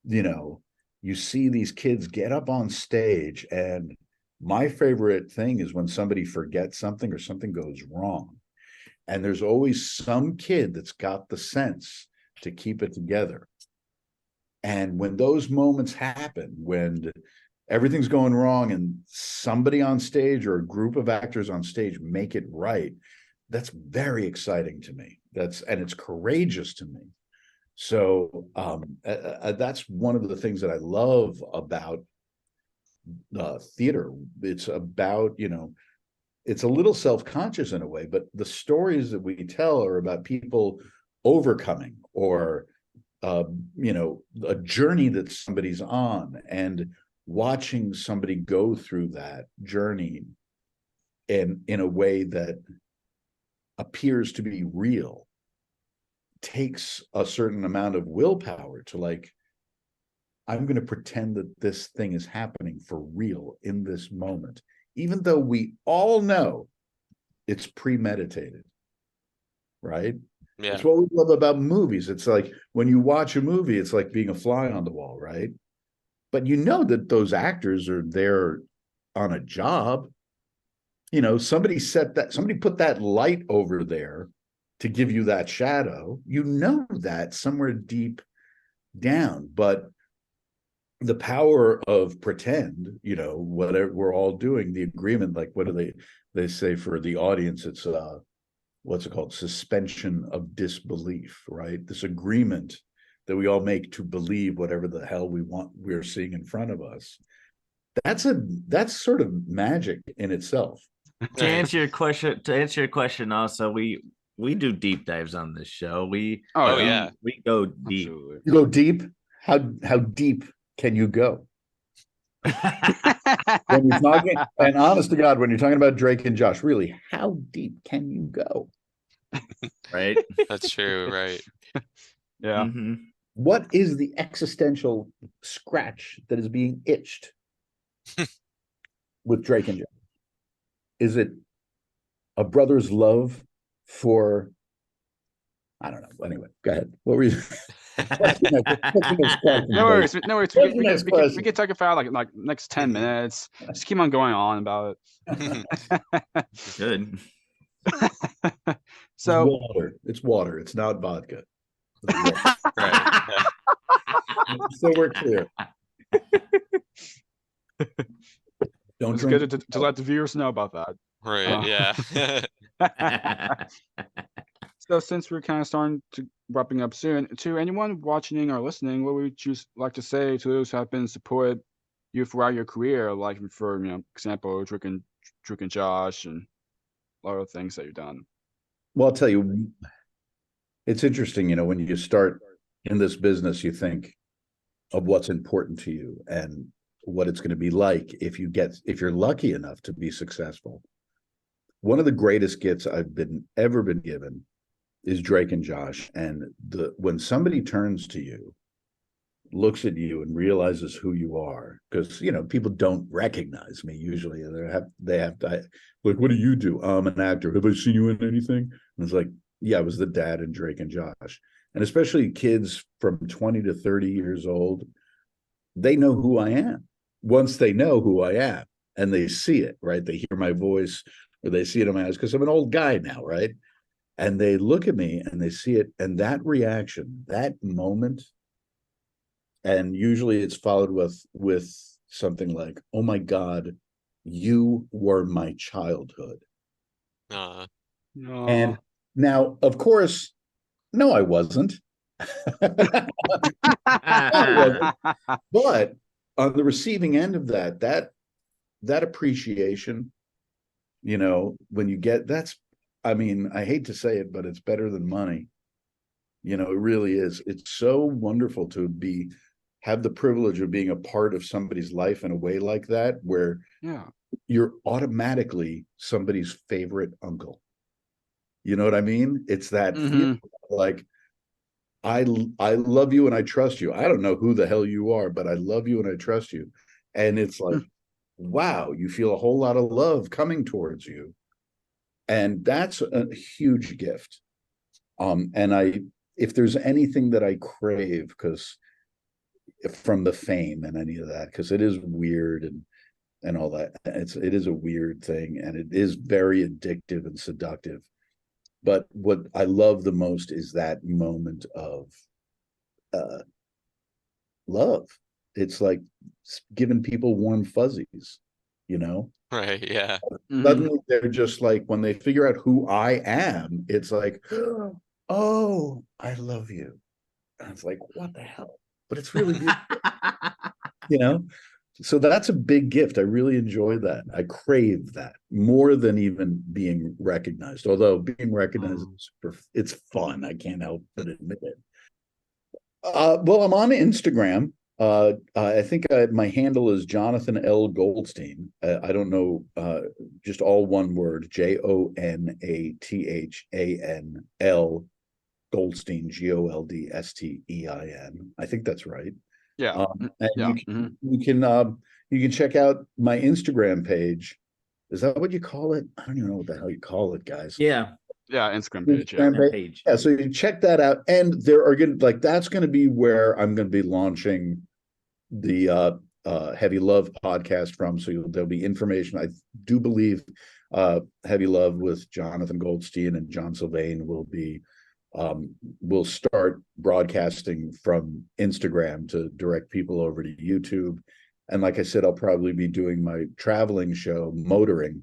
You know, you see these kids get up on stage, and my favorite thing is when somebody forgets something or something goes wrong. And there's always some kid that's got the sense to keep it together. And when those moments happen, when everything's going wrong and somebody on stage or a group of actors on stage make it right, that's very exciting to me. And it's courageous to me. So that's one of the things that I love about theater. It's about, it's a little self-conscious in a way, but the stories that we tell are about people overcoming or a journey that somebody's on, and watching somebody go through that journey in a way that appears to be real takes a certain amount of willpower to, like, I'm going to pretend that this thing is happening for real in this moment, even though we all know it's premeditated, right? Yeah. It's what we love about movies. It's like when you watch a movie, it's like being a fly on the wall, right? But you know that those actors are there on a job. Somebody put that light over there to give you that shadow. You know that somewhere deep down, but the power of pretend, whatever we're all doing, the agreement, like what do they say for the audience? It's what's it called? Suspension of disbelief, right? This agreement that we all make to believe whatever the hell we're seeing in front of us. That's sort of magic in itself. To answer your question, also, we do deep dives on this show. We Oh, yeah. we go deep. Absolutely. You go deep. How deep can you go? When you're talking, and honest to God, when you're talking about Drake and Josh, really, how deep can you go? Right? That's true, right? Yeah. Mm-hmm. What is the existential scratch that is being itched with Drake and Josh? Is it a brother's love for, I don't know. Anyway, go ahead. What were you? No worries. No worries. We can talk about like next 10 Mhm. minutes. Just keep on going on about it. Good. So It's water. It's not vodka. Right. So we're clear. Don't it's drink. good to let the viewers know about that. Right. Yeah. So since we're kind of starting to wrapping up soon, to anyone watching or listening, what would you like to say to those who have been supported you throughout your career, like for example, Drake and Josh, and a lot of things that you've done? Well, I'll tell you, it's interesting, when you start in this business, you think of what's important to you and what it's going to be like if you're lucky enough to be successful. One of the greatest gifts I've ever been given is Drake and Josh. And when somebody turns to you, looks at you and realizes who you are, because people don't recognize me usually. They have to, like, what do you do? I'm an actor. Have I seen you in anything? And it's like, yeah, I was the dad in Drake and Josh. And especially kids from 20 to 30 years old, they know who I am. Once they know who I am and they see it, right? They hear my voice or they see it in my eyes, because I'm an old guy now, right? And they look at me and they see it, and that reaction, that moment, and usually it's followed with something like, oh my God, you were my childhood. And now, of course, no, I wasn't. But on the receiving end of that appreciation You know, when you get that's, I mean, I hate to say it, but it's better than money. You know, it really is. It's so wonderful to have the privilege of being a part of somebody's life in a way like that, where you're automatically somebody's favorite uncle. You know what I mean? It's that feeling, like, I love you and I trust you. I don't know who the hell you are, but I love you and I trust you. And it's like, wow, you feel a whole lot of love coming towards you. And that's a huge gift. And if there's anything that I crave, because from the fame and any of that, because it is weird and all that, it is a weird thing, and it is very addictive and seductive. But what I love the most is that moment of love. It's like giving people warm fuzzies, you know? Right, yeah. Suddenly they're just like, when they figure out who I am, it's like, oh, I love you. And it's like, what the hell? But it's really beautiful, you know? So that's a big gift. I really enjoy that. I crave that more than even being recognized. Although being recognized is it's fun. I can't help but admit it. Well, I'm on Instagram. I think my handle is Jonathan L. Goldstein. I don't know, just all one word, JONATHANL Goldstein, GOLDSTEIN. I think that's right. Yeah. And you can check out my Instagram page. Is that what you call it? I don't even know what the hell you call it, guys. Yeah. Yeah, Instagram page. Page. Yeah, so you can check that out. And there are going to, that's going to be where I'm going to be launching the Heavy Love podcast from. So there'll be information. I do believe Heavy Love with Jonathan Goldstein and John Sylvain will start broadcasting from Instagram to direct people over to YouTube. And like I said, I'll probably be doing my traveling show, Motoring,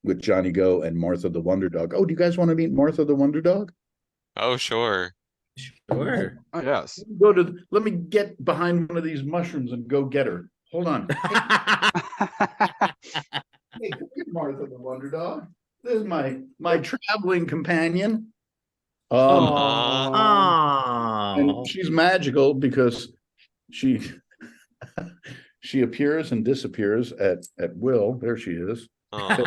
with Johnny Go and Martha the Wonder Dog. Oh, do you guys want to meet Martha the Wonder Dog? Oh, sure. Sure. Oh, yes. Let me get behind one of these mushrooms and go get her. Hold on. Hey, come here, Martha the Wonder Dog. This is my traveling companion. And she's magical because she appears and disappears at will. There she is. So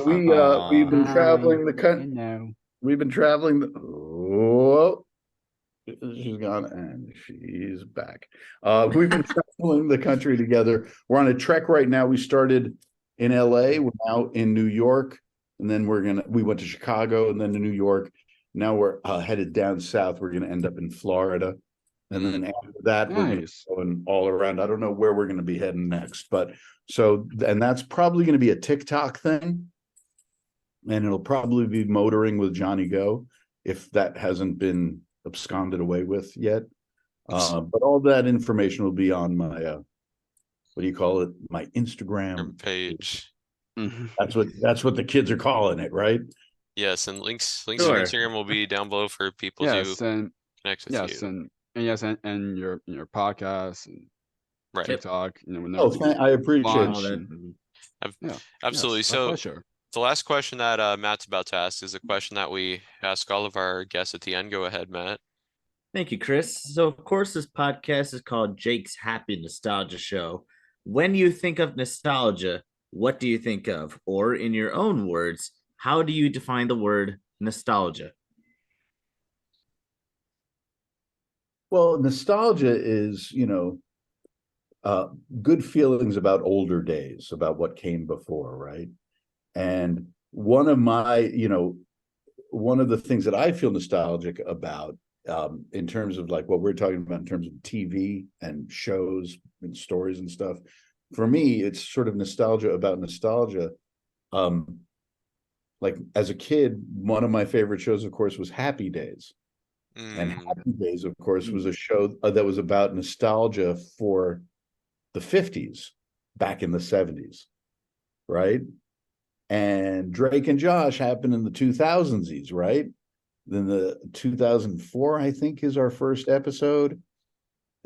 we've been traveling the country. We've been traveling. She's gone and she's back. We've been traveling the country together. We're on a trek right now. We started in LA. We're now in New York, and then we went to Chicago and then to New York. Now we're headed down south. We're gonna end up in Florida, and then after that we're going all around. I don't know where we're gonna be heading next, but and that's probably gonna be a TikTok thing, and it'll probably be Motoring with Johnny Go, if that hasn't been absconded away with yet. But all that information will be on my what do you call it? My Instagram page. That's what the kids are calling it, right? Yes, and links to Instagram will be down below for people to connect with you. And your podcast and TikTok. I appreciate it. Absolutely. So the last question that Matt's about to ask is a question that we ask all of our guests at the end. Go ahead, Matt. Thank you, Chris. So, of course, this podcast is called Jake's Happy Nostalgia Show. When you think of nostalgia, what do you think of? Or in your own words, how do you define the word nostalgia? Well, nostalgia is, good feelings about older days, about what came before, right? And one of the things that I feel nostalgic about, in terms of like what we're talking about in terms of TV and shows and stories and stuff, for me, it's sort of nostalgia about nostalgia. Like as a kid, one of my favorite shows, of course, was Happy Days. And Happy Days, of course, was a show that was about nostalgia for the 50s, back in the 70s, right? And Drake and Josh happened in the 2000s, right? Then the 2004, I think, is our first episode.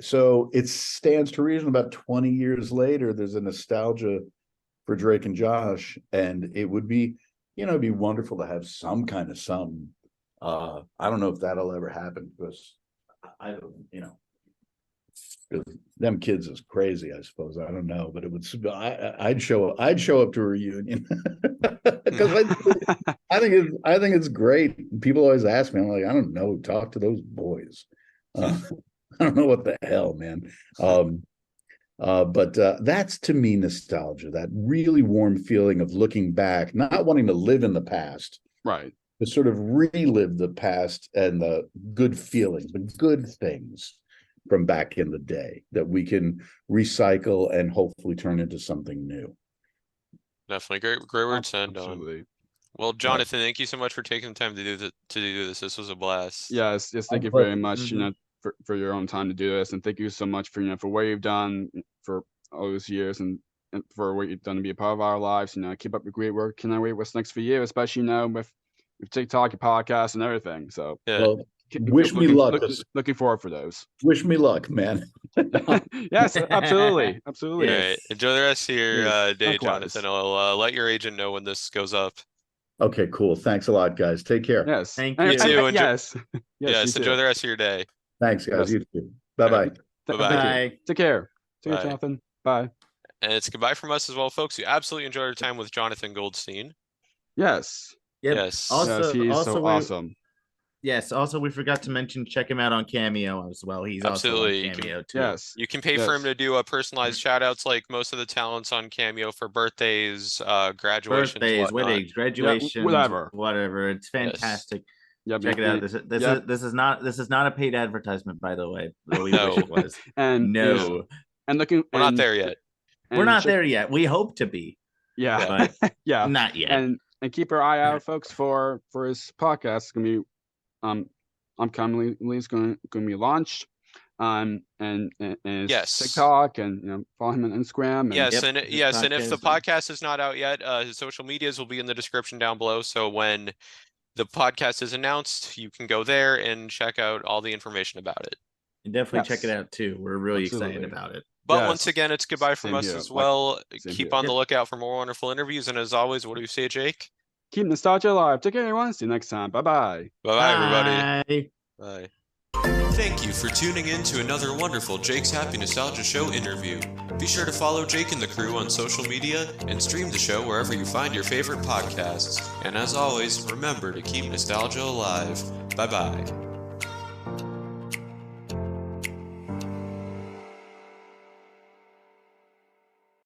So it stands to reason about 20 years later, there's a nostalgia for Drake and Josh, and it would be, it'd be wonderful to have some kind of I don't know if that'll ever happen, because I don't, them kids is crazy, I suppose. I don't know, but it would. I'd show up to a reunion because I think it's great. People always ask me, I'm like, I don't know, talk to those boys. I don't know what the hell, man. But that's, to me, nostalgia. That really warm feeling of looking back, not wanting to live in the past, Right. to sort of relive the past and the good feelings, the good things from back in the day that we can recycle and hopefully turn into something new. Definitely great words to end on. Absolutely. Well, Jonathan, thank you so much for taking the time to do this. This was a blast. Yes, thank you very much, for your own time to do this, and thank you so much for for what you've done for all those years, and for what you've done to be a part of our lives. Keep up your great work. Can I wait what's next for you, especially with TikTok, your podcast, and everything. So Yeah. Well, wish me luck. Looking forward for those. Wish me luck, man. Yes, absolutely. All right. Enjoy the rest of your day, Likewise. Jonathan. I'll let your agent know when this goes up. Okay, cool. Thanks a lot, guys. Take care. Yes. Thank And- you. and- too. yes. Yes, you enjoy too. the rest of your day. Thanks, guys. Yes. You too. Bye-bye. Thank Bye-bye. you. Bye. Take care. Take Bye. care, Jonathan. Bye. And it's goodbye from us as well, folks. We absolutely enjoyed our time with Jonathan Goldstein. Yes. Yep. Yes. Yes, he's so awesome. Yes. Also, we forgot to mention, check him out on Cameo as well. He's Absolutely. also on Cameo too. Yes. You can pay for him to do personalized shout outs like most of the talents on Cameo for birthdays, graduations, Birthdays, whatnot. weddings, graduations, whatever. It's fantastic. Yep. Check it out. This is not a paid advertisement, by the way. Though we wish it was. And No, and looking. We're not there yet. we're not there yet. We hope to be, Yeah. but Yeah. not yet. And keep your eye out, folks, for his podcast. It's gonna be upcomingly is going to be launched. And his Yes. TikTok, and follow him on Instagram. And Yes, Yep, and his yes, and if the podcast. podcast is not out yet, his social medias will be in the description down below. So when the podcast is announced, you can go there and check out all the information about it. And definitely check it Yes. out too. We're really Absolutely. excited about it. But Yes. once again, it's goodbye from Same us here. as well. Same Keep here. on the Yep. lookout for more wonderful interviews. And as always, what do you say, Jake? keep nostalgia alive. Take care, everyone. See you next time. Bye-bye. Bye-bye, everybody. Bye. Bye. Thank you for tuning in to another wonderful Jake's Happy Nostalgia Show interview. Be sure to follow Jake and the crew on social media and stream the show wherever you find your favorite podcasts. And as always, remember to keep nostalgia alive. Bye-bye.